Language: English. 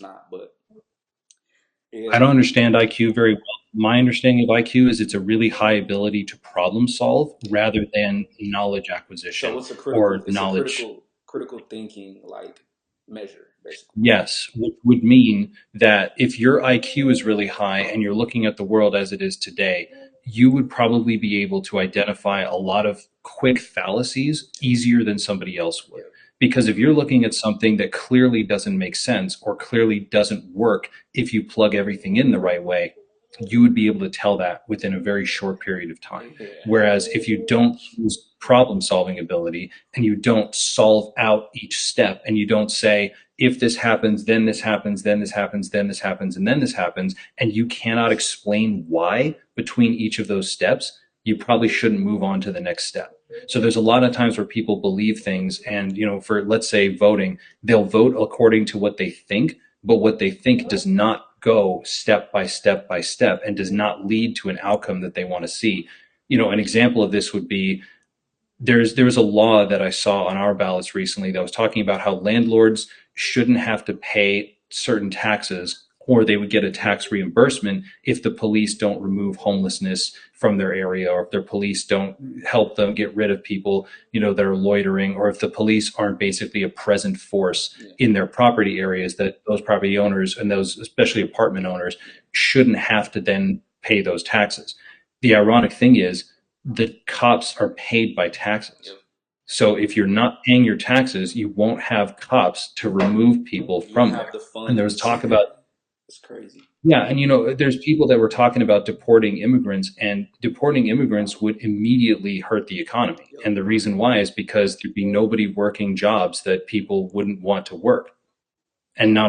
not. But I yeah, don't understand IQ very well. My understanding of IQ is it's a really high ability to problem solve yeah. rather than knowledge So acquisition it's a or knowledge. critical thinking like measure basically. Yes, which would mean that if your IQ is really high and you're looking at the world as it is today, you would probably be able to identify a lot of quick fallacies easier than somebody else would. Yeah, Because if you're looking at something that clearly doesn't make sense or clearly doesn't work if you plug everything in the right way, you would be able to tell that within a very short period of time. yeah, Whereas if you don't use problem solving ability and you don't solve out each step and you don't say, if this happens, then this happens, then this happens, then this happens, and then this happens, and you cannot explain why between each of those steps, you probably shouldn't move on to the next step. So there's a lot of times where people believe things and, for let's say voting, they'll vote according to what they think, but what they think does not go step by step by step and does not lead to an outcome that they want to see. An example of this would be there was a law that I saw on our ballots recently that was talking about how landlords shouldn't have to pay certain taxes or they would get a tax reimbursement if the police don't remove homelessness from their area or if their police don't help them get rid of people, that are loitering, or if the police aren't basically a present force yeah, in their property areas, that those property owners and those especially apartment owners shouldn't have to then pay those taxes. The ironic thing is the cops are paid by taxes. yep. So if you're not paying your taxes, you won't have cops to remove people You don't from have there. the And there was funds. talk about, It's crazy. yeah, and there's people that were talking about deporting immigrants, and deporting immigrants would immediately hurt the economy. Yep. And the reason why is because there'd be nobody working jobs that people wouldn't want to work. And not